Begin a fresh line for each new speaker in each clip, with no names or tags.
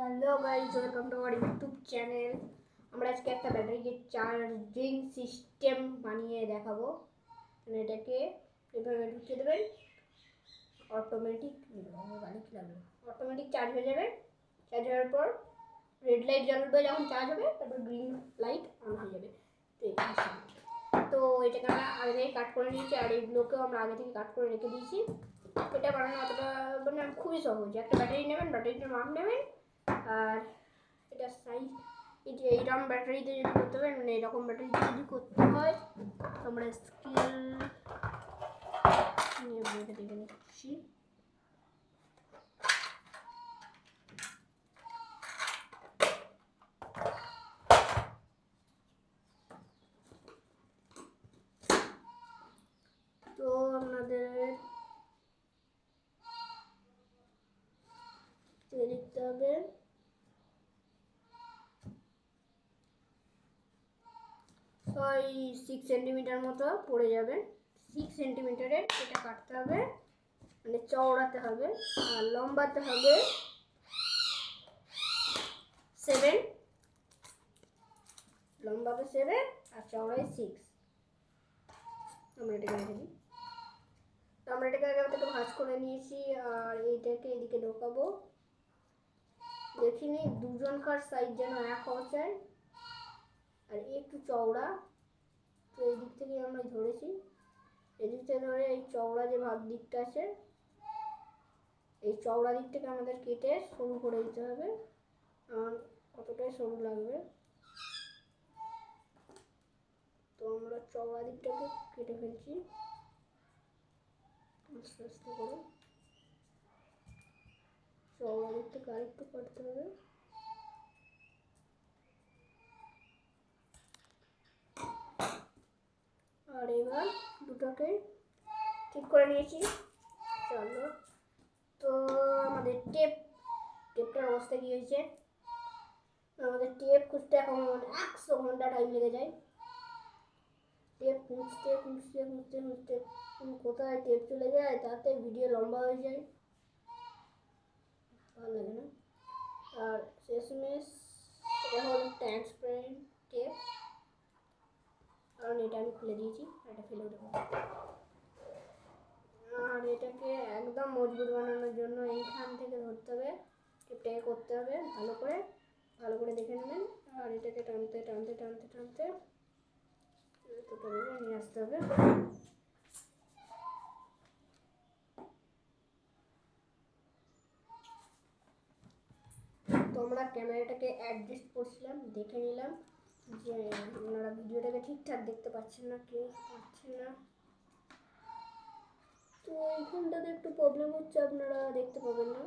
Hello guys, welcome to our YouTube channel. আমরা আজকে একটা ব্যাটারিকে চার্জিং সিস্টেম বানিয়ে দেখাবো। এটাকে এভাবে ঢুকিয়ে দেবেন, অটোমেটিক চার্জ হয়ে যাবে। চার্জ হওয়ার পর রেড লাইট জ্বলবে যখন চার্জ হবে, তারপর গ্রিন লাইট অন হয়ে যাবে। তো এটাকে আমরা আগে থেকে কাট করে নিয়েছি, আর এইগুলোকেও আমরা আগে থেকে কাট করে রেখে দিয়েছি। এটা বানানো অতটা মানে খুবই সহজ। একটা ব্যাটারি নেবেন, ব্যাটারিটার মাপ নেবেন, আর এটা সাইজ এইরকম ব্যাটারিতে যদি করতে হবে, মানে এরকম ব্যাটারিতে যদি করতে হয় আমরা স্কেল নিয়ে বইটা দেখে নিচ্ছি। তো আপনাদের লিখতে হবে 6 সেন্টিমিটার মতো পড়ে যাবে। 6 সেন্টিমিটারের এটা কাটতে হবে, মানে চওড়াতে হবে, আর লম্বাতে হবে 7, লম্বাতে 7 আর চওড়ায় 6। আমরা এটাকে রেখে দিই। তো আমরা এটাকে আগে থেকে ভাঁজ করে নিয়েছি, আর এইটাকে এদিকে ঢোকাবো। দেখিনি দুজনকার সাইজ যেন এক হওয়া চাই, আর একটু চওড়া। তো এই দিক থেকে আমরা ধরেছি, এদিক থেকে ধরে এই চওড়া যে ভাগ দিকটা আছে, এই চওড়া দিকটাকে আমাদের কেটে সরু করে দিতে হবে। কতটাই সরু লাগবে, তো আমরা চওড়া দিকটাকে কেটে ফেলছি আস্তে আস্তে করে। চওড়া দিকটাকে আরেকটু কাটতে হবে। আর এবার দুটোকে ঠিক করে নিয়েছি। চলো, তো আমাদের টেপটার অবস্থা কী হয়েছে? আমাদের টেপ খুঁজতে এখন 100 ঘন্টা টাইম লেগে যায়। টেপ খুঁজতে খুঁজতে খুঁজতে খুঁজতে কোথায় টেপ চলে যায়, তাতে ভিডিও লম্বা হয়ে যায়, ভালো লাগে না। আর শেষমেশ এটা হলো ট্রান্সপারেন্ট টেপ, কারণ এটা আমি খুলে দিয়েছি, এটা ফেলে দেবো। আর এটাকে একদম মজবুত বানানোর জন্য এইখান থেকে ধরতে হবে, টেপটাকে করতে হবে ভালো করে দেখে নেবেন। আর এটাকে টানতে টানতে টানতে টানতে টোটালভাবে নিয়ে আসতে হবে। তো আমরা ক্যামেরাটাকে অ্যাডজাস্ট করছিলাম, দেখে নিলাম যে আপনারা ভিডিওটাকে ঠিকঠাক দেখতে পাচ্ছেন না কি পাচ্ছেন না। তো এইখানটাতে একটু প্রবলেম হচ্ছে, আপনারা দেখতে পাবেন না।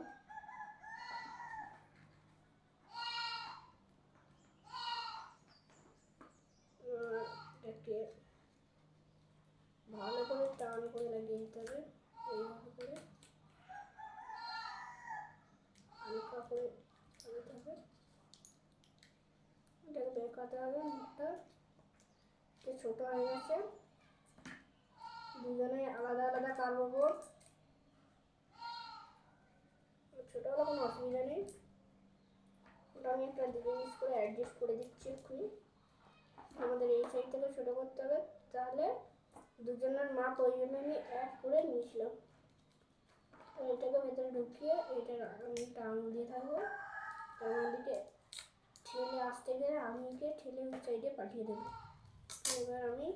এটাকে ভালো করে টান করে লাগিয়ে দিতে হবে, এইভাবে করে হালকা করে দিতে হবে। এটাকে বেঁকাতে হবে, মুখটা ছোট হয়ে গেছে। দুজনে আলাদা আলাদা কার্ডবোর্ড, ছোটো হলে কোনো অসুবিধা নেই। ওটা আমি একটা জিনিস করে অ্যাডজাস্ট করে দিচ্ছি এক্ষুনি। আমাদের এই সাইড থেকে ছোটো করতে হবে, তাহলে দুজনের মাপ ওই জন্য আমি এক করে নিয়েছিলাম। তো এটাকে ভেতরে ঢুকিয়ে এটা আমি টান দিয়ে থাকবো, আমার দিকে ঠেলে আসতে গেলে আমি একে ঠেলে ওই সাইডে পাঠিয়ে দেবো। এবার আমি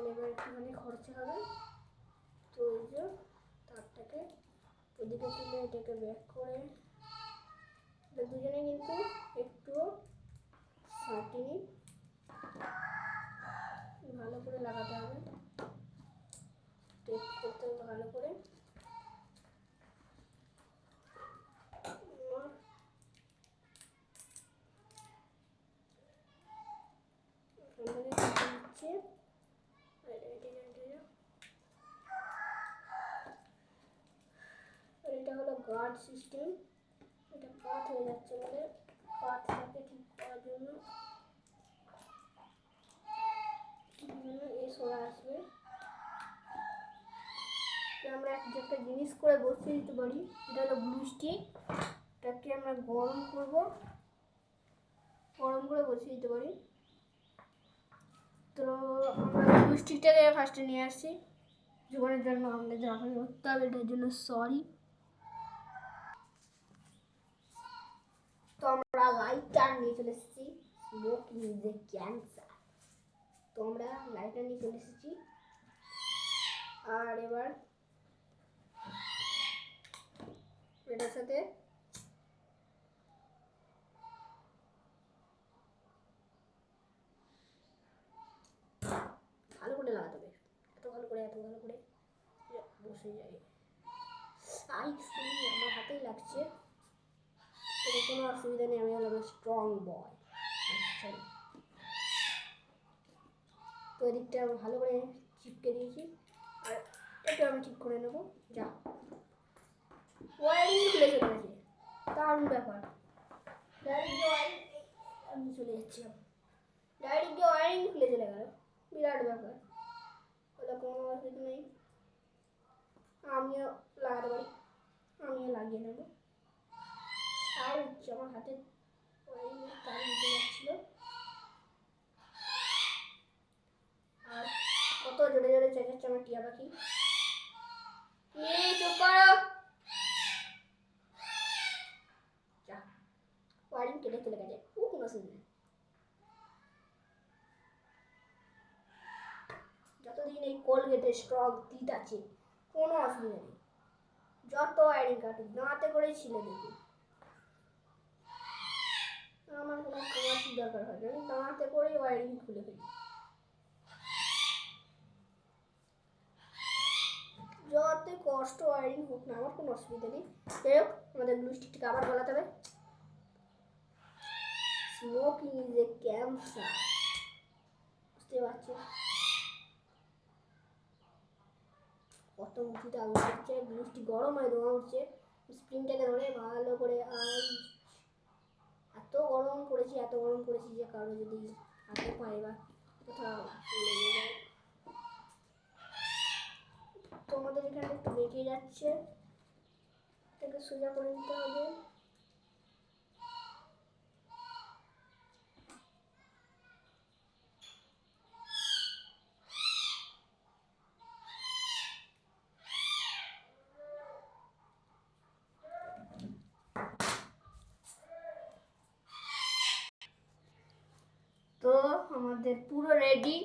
এবার একটুখানি খরচা হবে, তো ওই যে তারটাকে ওদিকে তুলে এটাকে ব্যাক করে দুজনে কিন্তু একটুও ছাটিনি, ভালো করে লাগাতে হবে, টেপ করতে হবে ভালো করে। এটা হলো গার্ড সিস্টেম, এটা কাট হয়ে যাচ্ছে বলে কাটটাকে ঠিক করার জন্য এই সরা আসবে। আমরা একটা জিনিস করে বসিয়ে দিতে পারি, এটা হলো গ্লু স্টিক। এটাকে আমরা গরম করে বসিয়ে দিতে পারি। তো আমরা গ্লু স্টিকটাকে ফার্স্টে নিয়ে আসছি, জীবনের জন্য আমাদের ঝাঁকানি করতে হবে, এটার জন্য সরি। তো আমরা লাইটার নিয়ে চলে এসেছি, স্মোকিং ইজ এ ক্যান্সার। তো আমরা লাইটার নিয়ে চলে এসেছি, আর এবার এটার সাথে ভালো করে লাগাতে হবে, এত ভালো করে বসে যায়। আমার হাতেই লাগছে, তো কোনো অসুবিধা নেই, আমি হলাম স্ট্রং বয়। আচ্ছা, তো এদিকটা ভালো করে চিপকে দিয়েছি, আর এটা আমি ঠিক করে নেবো। যা ওয়ারিং খুলে চলে গেছে, দারুণ ব্যাপার। আমি চলে যাচ্ছি, ডাইরেক্ট ওয়ারিং খুলে চলে গেল, বিরাট ব্যাপার। ওটা কোনো অসুবিধা নেই, আমিও লাগাতে পারি, আমিও লাগিয়ে নেবো। আর হচ্ছে আমার হাতে ওয়ারিংয়ের তার নিতে যাচ্ছিল, আর কত জোরে জোরে চেঁচাচ্ছে আমার টিয়া পাখি। চুপ করো, যা ওয়ারিং কেটে চলে গেছে, কোনো অসুবিধা নেই। যতদিন এই কোলগেটের স্ট্রং তিত আছে কোনো অসুবিধা নেই, যত ওয়ারিং কাটুক দাঁতে করেই ছিলে দেখুন, আমার কোনো কামাচির দরকার হয় না, আমি দাঁতে করেই ওয়ারিং খুলে ফেলি। যত কষ্ট ওয়ারিং হোক না, আমার কোনো অসুবিধা নেই। যাই হোক, আমাদের গ্লু স্টিকটাকে আবার বলাতে হবে, স্মোকিং ইজ এ ক্যান্সার, বুঝতে পারছি। কত উঁচুতে আগুন হচ্ছে, গ্লু স্টিক গরম হয়ে ধোঁয়া উঠছে, স্প্রিংটাকে ধরে ভালো করে, আর এত গরম করেছি যে কারো যদি হাতে পায়ে বা কোথাও লেগে যায়। তোমাদের এখানে একটু বেঁকে যাচ্ছে, এটাকে সোজা করে নিতে হবে। তো আমাদের পুরো রেডি,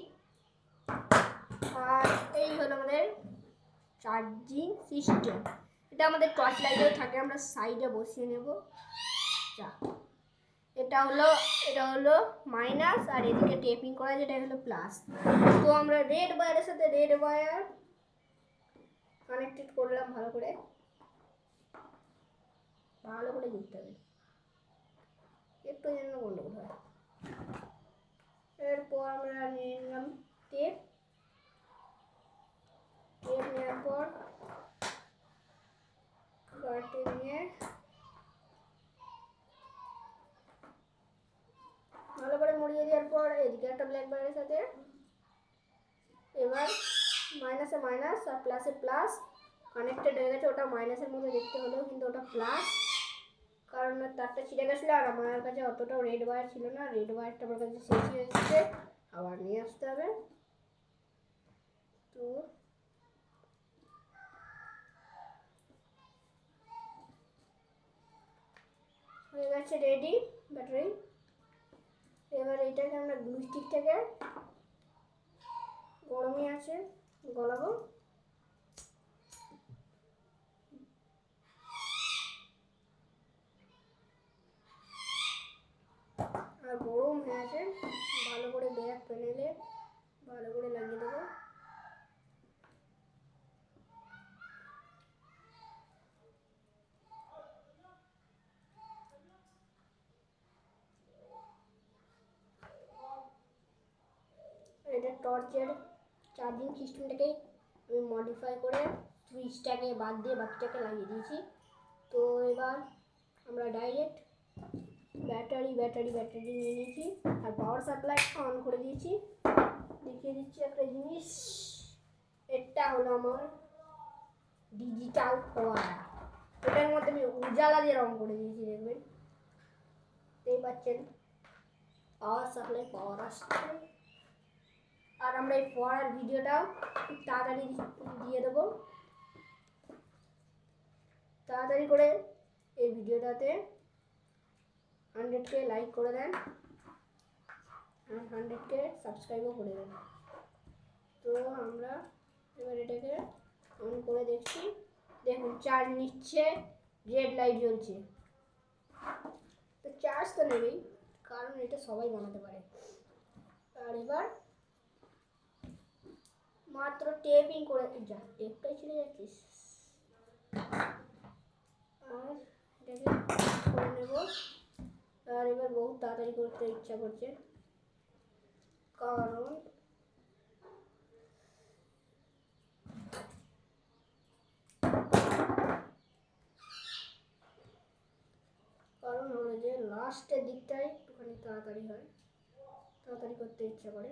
আর এই হলো আমাদের চার্জিং সিস্টেম। এটা আমাদের টর্চ লাইটেও থাকে, আমরা সাইডে বসিয়ে নেব। এটা হলো মাইনাস, আর এদিকে টেপিং করা যেটা হলো প্লাস। তো আমরা রেড ওয়্যারের সাথে রেড ওয়্যার কানেক্টেড করলাম, ভালো করে দিতে হবে, একটু যেন গন্ডগোল হয়। এরপর আমরা নিয়ে নিলাম টেপ নেওয়ার পর কাটে নিয়ে ভালো করে মুড়িয়ে দেওয়ার পর এদিকে একটা ব্ল্যাক বারের সাথে এবার মাইনাসে মাইনাস আর প্লাসে প্লাস কানেক্টেড হয়ে গেছে। ওটা মাইনাসের মধ্যে দেখতে হলেও কিন্তু ওটা প্লাস, কারণ তারটা ছিঁড়ে গেছিলো, আর আমার কাছে অতটাও রেড ওয়্যার ছিল না, রেড ওয়্যারটা আমার কাছে শেষ হয়ে গেছে, আবার নিয়ে আসতে হবে। তো হয়ে গেছে রেডি ব্যাটারি। এবার এইটাকে আমরা গ্লু স্টিক থেকে গরমই আছে গলাবো, আর গরম হয়ে আছে, ভালো করে ব্যাক প্যানেলে ভালো করে লাগিয়ে দেবো। এটা টর্চের চার্জিং সিস্টেমটাকে আমি মডিফাই করে সুইচটাকে বাদ দিয়ে বাকিটাকে লাগিয়ে দিয়েছি। তো এবার আমরা ডাইরেক্ট ব্যাটারি নিয়ে নিয়েছি, আর পাওয়ার সাপ্লাই অন করে দিয়েছি। দেখিয়ে দিচ্ছি একটা জিনিস, এটা হলো আমার ডিজিটাল ফোয়ারা। এটার মধ্যে আমি উজালা দিয়ে রং করে দিয়েছি, দেখবেন দেখতেই পাচ্ছেন পাওয়ার সাপ্লাই পাওয়ার আসছে। আর আমরা এই ফোয়ারার ভিডিওটাও খুব তাড়াতাড়ি দিয়ে দেবো। তাড়াতাড়ি করে এই ভিডিওটাতে 100K লাইক করে দেন আর 100K সাবস্ক্রাইবও করে দেন। তো আমরা এবার এটাকে অন করে দেখছি, দেখুন চার্জ নিচ্ছে, রেড লাইট জ্বলছে। তো চার্জ তো নেবেই, কারণ এটা সবাই বানাতে পারে। আর এবার মাত্র টেপিং করে, যা টেপটাই ছিঁড়ে যাচ্ছিস। আর এটাকে করে নেব। আর এবার বহু তাড়াতাড়ি করতে ইচ্ছা করছে, কারণ হলো যে লাস্টের দিকটাই একটুখানি তাড়াতাড়ি হয়, তাড়াতাড়ি করতে ইচ্ছা করে।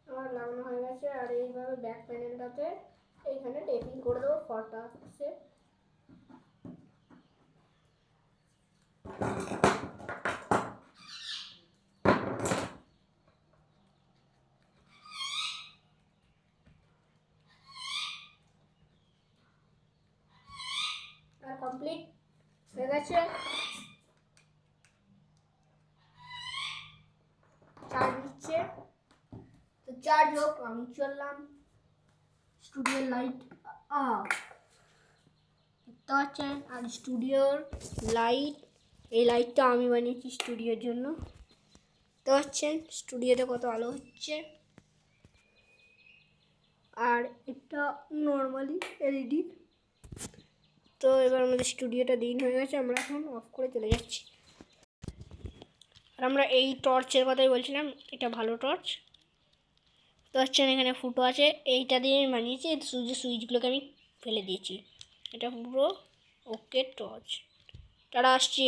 আমার লাগানো হয়ে গেছে। আর এইভাবে ব্যাক প্যানেলটাতে এইখানে টেপিং করে দেবো ফটাকসে। আর কমপ্লিট হয়ে গেছে। চার্জ নিচ্ছে, তো চার্জ হোক, আমি চললাম। স্টুডিওর লাইট দেখতে পাচ্ছেন, আর স্টুডিওর লাইট, এই লাইটটা আমি বানিয়েছি স্টুডিওর জন্য। দেখতে পাচ্ছেন স্টুডিওতে কত আলো হচ্ছে। আর এটা নর্মালি এলইডি। তো এবার আমাদের স্টুডিওটা দিন হয়ে গেছে, আমরা এখন অফ করে চলে যাচ্ছি। আর আমরা এই টর্চের কথাই বলছিলাম, এটা ভালো টর্চ। তো হচ্ছেন এখানে ফুটো আছে, এইটা দিয়ে আমি বানিয়েছি। সুইচগুলোকে আমি ফেলে দিয়েছি। এটা পুরো ওকে টর্চ। তারা আসছি।